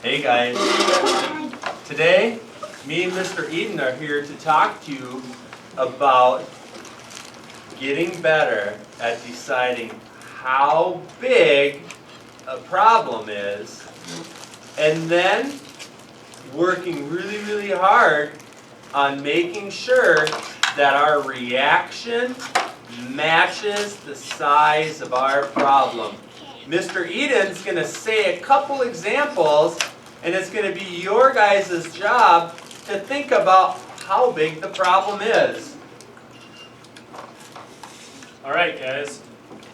Hey guys, today me and Mr. Edin are here to talk to you about getting better at deciding how big a problem is and then working really hard on making sure that our reaction matches the size of our problem. Mr. Edin's going to say a couple examples, and it's going to be your guys' job to think about how big the problem is. Alright guys,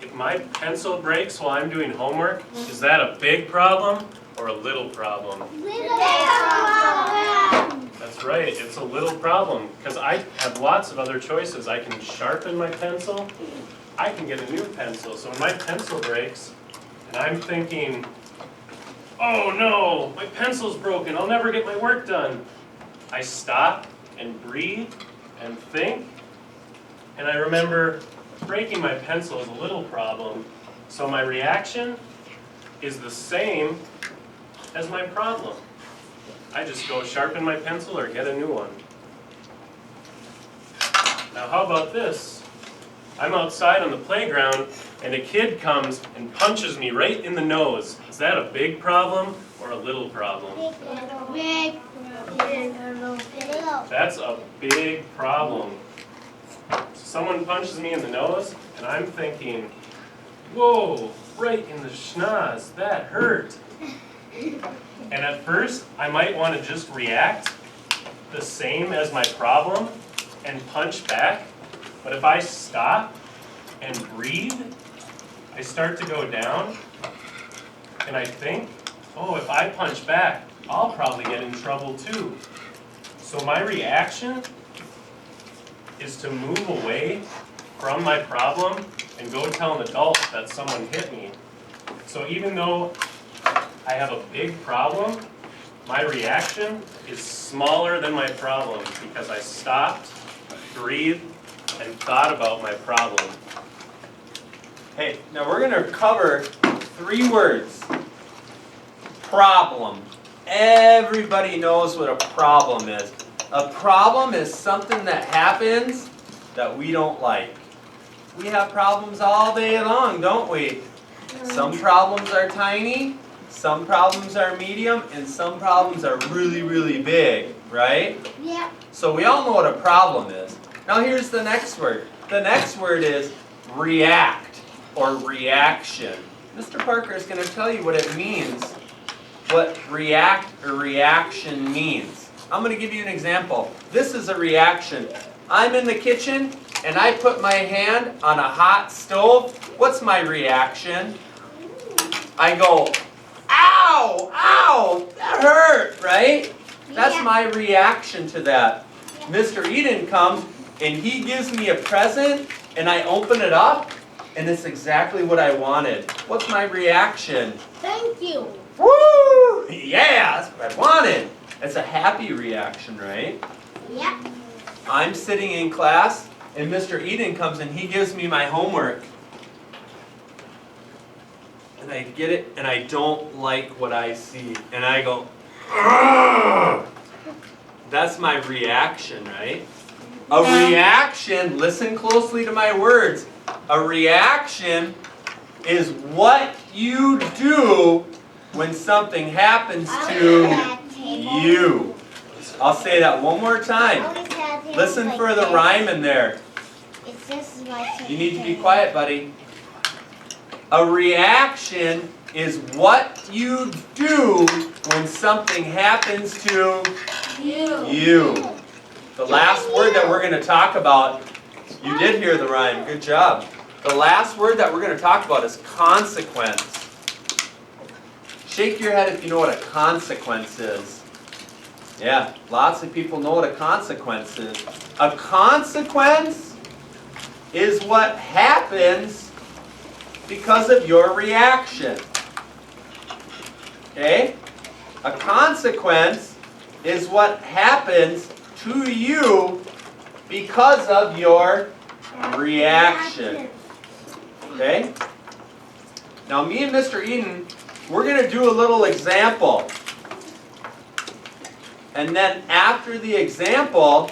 if my pencil breaks while I'm doing homework, is that a big problem or a little problem? Little problem. That's right, it's a little problem, because I have lots of other choices. I can sharpen my pencil, I can get a new pencil. So when my pencil breaks, and I'm thinking, oh no, my pencil's broken, I'll never get my work done. I stop and breathe and think, and I remember breaking my pencil is a little problem, so my reaction is the same as my problem. I just go sharpen my pencil or get a new one. Now how about this? I'm outside on the playground and a kid comes and punches me right in the nose. Is that a big problem or a little problem? Big. That's a big problem. So someone punches me in the nose and I'm thinking, whoa, right in the schnoz, that hurt. And at first, I might want to just react the same as my problem and punch back. But if I stop and breathe, I start to go down and I think, oh, if I punch back, I'll probably get in trouble too. So my reaction is to move away from my problem and go tell an adult that someone hit me. So even though I have a big problem, my reaction is smaller than my problem because I stopped, breathed, and thought about my problem. Hey, now we're going to cover 3 words. Problem. Everybody knows what a problem is. A problem is something that happens that we don't like. We have problems all day long, don't we? Some problems are tiny, some problems are medium, and some problems are really big, right? Yeah. So we all know what a problem is. Now here's the next word. The next word is react or reaction. Mr. Parker is going to tell you what it means, what react or reaction means. I'm going to give you an example. This is a reaction. I'm in the kitchen and I put my hand on a hot stove. What's my reaction? I go, ow, ow, that hurt, right? That's my reaction to that. Mr. Edin comes and he gives me a present and I open it up and it's exactly what I wanted. What's my reaction? Thank you. Woo! Yeah, that's what I wanted. It's a happy reaction, right? Yeah. I'm sitting in class and Mr. Edin comes and he gives me my homework. And I get it and I don't like what I see. And I go, ugh! That's my reaction, right? A reaction, listen closely to my words. A reaction is what you do when something happens to you. I'll say that one more time. Listen for the rhyme in there. You need to be quiet, buddy. A reaction is what you do when something happens to you. The last word that we're going to talk about, you did hear the rhyme, good job. The last word that we're going to talk about is consequence. Shake your head if you know what a consequence is. Yeah, lots of people know what a consequence is. A consequence is what happens because of your reaction. Okay? A consequence is what happens to you because of your reaction. Okay? Now me and Mr. Edin, we're going to do a little example. And then after the example,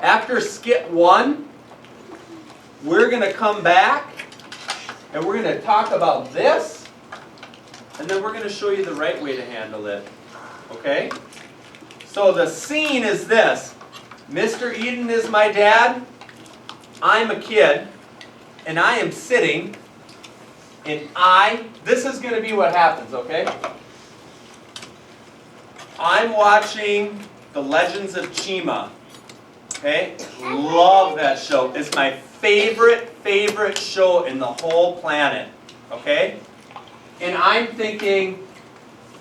after skit 1, we're going to come back and we're going to talk about this, and then we're going to show you the right way to handle it. Okay? So the scene is this. Mr. Edin is my dad. I'm a kid. And I am sitting. And this is going to be what happens, okay? I'm watching The Legends of Chima. Okay? Love that show. It's my favorite show in the whole planet. Okay? And I'm thinking,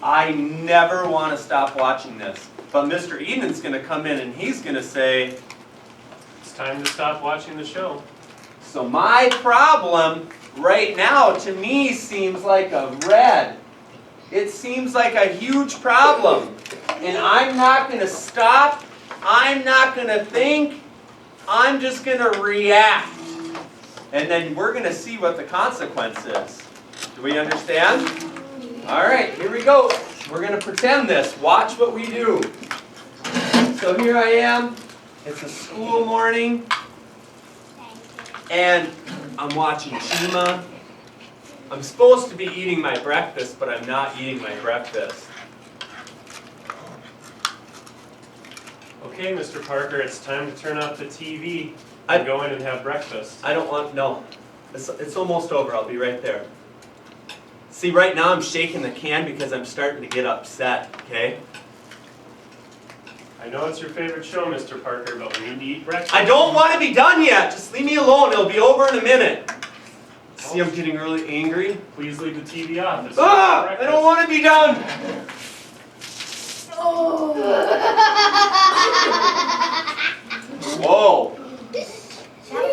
I never want to stop watching this. But Mr. Edin's going to come in and he's going to say, It's time to stop watching the show. so my problem right now to me seems like a red. It seems like a huge problem. And I'm not going to stop. I'm not going to think. I'm just going to react. And then we're going to see what the consequence is. Do we understand? All right, here we go. We're going to pretend this. Watch what we do. So here I am. It's a school morning. And I'm watching Chima. I'm supposed to be eating my breakfast, but I'm not eating my breakfast. Okay, Mr. Parker, it's time to turn off the TV and go in and have breakfast. I don't want, no. It's almost over. I'll be right there. See, right now I'm shaking the can because I'm starting to get upset, okay? I know it's your favorite show, Mr. Parker, but we need to eat breakfast. I don't want to be done yet. Just leave me alone. It'll be over in a minute. See, I'm getting really angry. Please leave the TV on. This is Ah! I breakfast. don't want to be done. Whoa.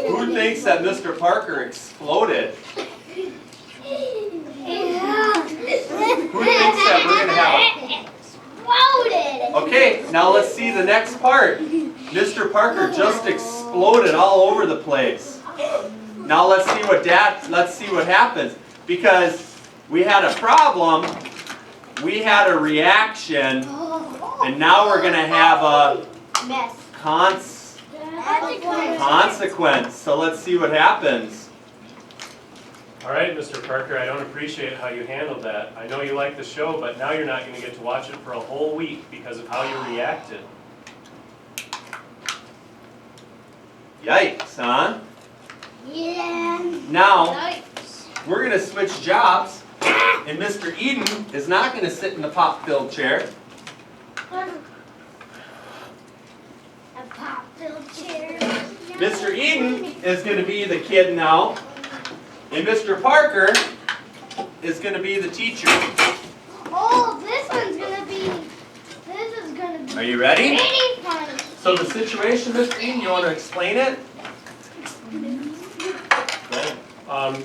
Who thinks that Mr. Parker exploded? Who thinks that we're going to have Exploded. Okay, now let's see the next part. Mr. Parker just exploded all over the place. Now let's see what happens. Because we had a problem, we had a reaction, and now we're going to have a Mess. consequence. So let's see what happens. All right, Mr. Parker, I don't appreciate how you handled that. I know you like the show, but now you're not going to get to watch it for a whole week because of how you reacted. Yikes, huh? Yeah. Now, we're going to switch jobs, and Mr. Edin is not going to sit in the pop-filled chair. A pop-filled chair. Mr. Edin is going to be the kid now, and Mr. Parker is going to be the teacher. Oh, this one's gonna be. This is gonna be. Are you ready? Pretty funny. So the situation, Mr. Edin, you want to explain it?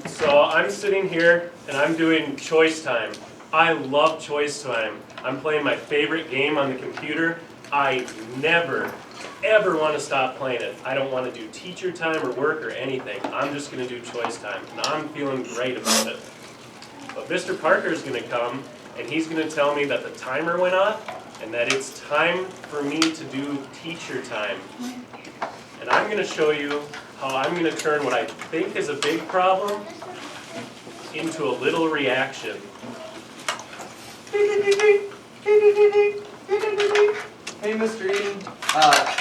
So I'm sitting here and I'm doing choice time. I love choice time. I'm playing my favorite game on the computer. I never, ever want to stop playing it. I don't want to do teacher time or work or anything. I'm just going to do choice time. And I'm feeling great about it. But Mr. Parker is going to come and he's going to tell me that the timer went off and that it's time for me to do teacher time. And I'm going to show you how I'm going to turn what I think is a big problem into a little reaction. Hey, Mr. Edin,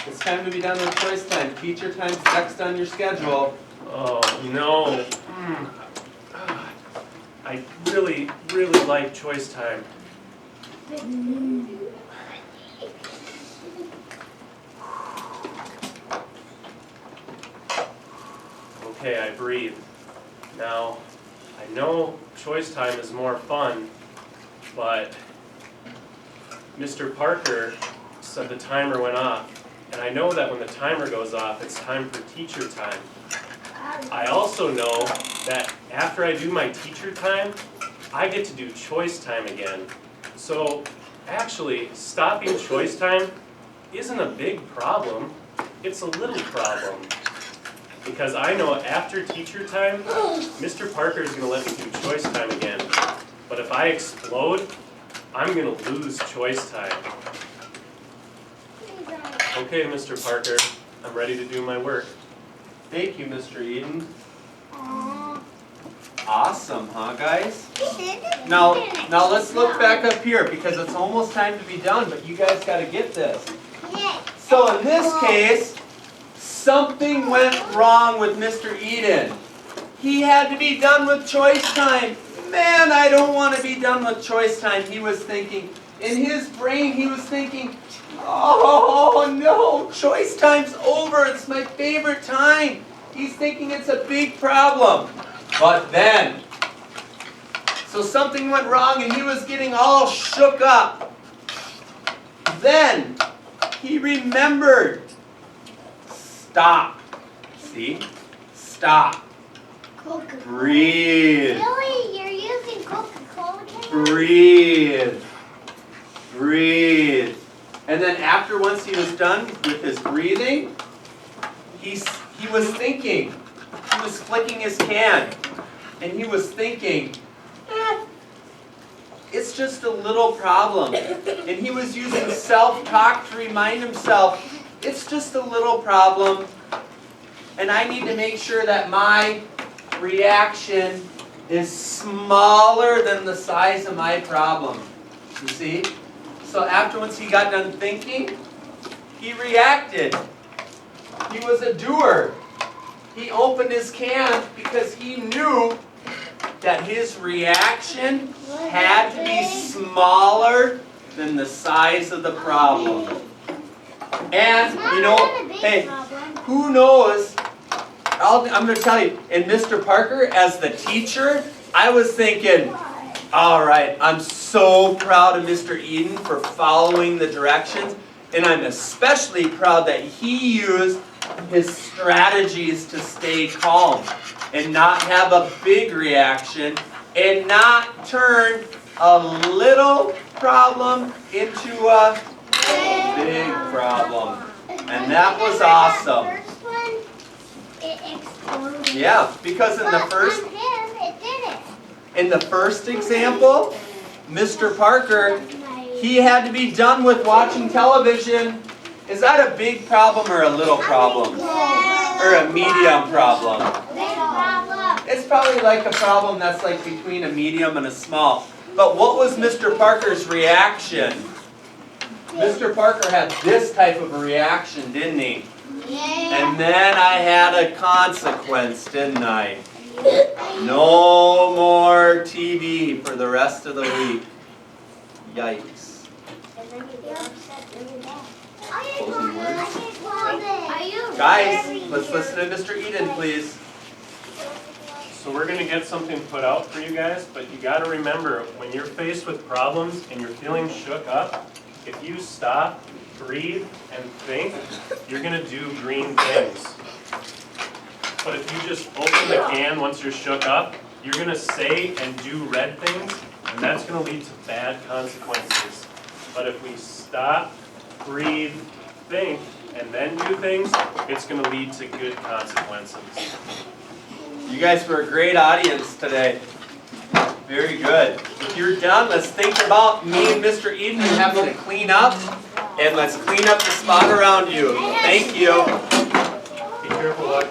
it's time to be done with choice time. Teacher time's next on your schedule. Oh, no. I really, really like choice time. Okay, I breathe. Now, I know choice time is more fun, but Mr. Parker said the timer went off. And I know that when the timer goes off, it's time for teacher time. I also know that after I do my teacher time, I get to do choice time again. So actually, stopping choice time isn't a big problem. It's a little problem. Because I know after teacher time, Mr. Parker is going to let me do choice time again. But if I explode, I'm going to lose choice time. Okay, Mr. Parker, I'm ready to do my work. Thank you, Mr. Edin. Aw. Awesome, huh, guys? He did Now it. let's look back up here because it's almost time to be done, but you guys got to get this. Yeah. So in this case, something went wrong with Mr. Edin. He had to be done with choice time. Man, I don't want to be done with choice time. He was thinking, in his brain, he was thinking, oh no, choice time's over. It's my favorite time. He's thinking it's a big problem. But then, so something went wrong and he was getting all shook up. Then, he remembered. Stop. See? Stop. Coca-Cola. Breathe. Really? You're using Coca-Cola cans? Breathe. Breathe. And then after once he was done with his breathing, he was thinking. He was flicking his can. And he was thinking, it's just a little problem. And he was using self-talk to remind himself, it's just a little problem. And I need to make sure that my reaction is smaller than the size of my problem. You see? So after once he got done thinking, he reacted. He was a doer. He opened his can because he knew that his reaction had to be smaller than the size of the problem. And, you know, hey, who knows? I'm going to tell you, in Mr. Parker, as the teacher, I was thinking, all right, I'm so proud of Mr. Edin for following the directions, and I'm especially proud that he used his strategies to stay calm and not have a big reaction and not turn a little problem into a big problem. And that was awesome. First one, it exploded. Yeah, because in the But first on him, it didn't. in the first example, Mr. Parker, he had to be done with watching television. Is that a big problem or a little problem? Or a medium problem? Big problem. It's probably like a problem that's like between a medium and a small. But what was Mr. Parker's reaction? Mr. Parker had this type of a reaction, didn't he? Yeah. And then I had a consequence, didn't I? No more TV for the rest of the week. Yikes. Guys, let's listen to Mr. Edin, please. So we're going to get something put out for you guys, but you got to remember, when you're faced with problems and you're feeling shook up, if you stop, breathe, and think, you're going to do green things. But if you just open the can once you're shook up, you're going to say and do red things, and that's going to lead to bad consequences. But if we stop, breathe, think, and then do things, it's going to lead to good consequences. You guys were a great audience today. Very good. If you're done, let's think about me and Mr. Edin having to clean up, and let's clean up the spot around you. Thank you. Be careful walking.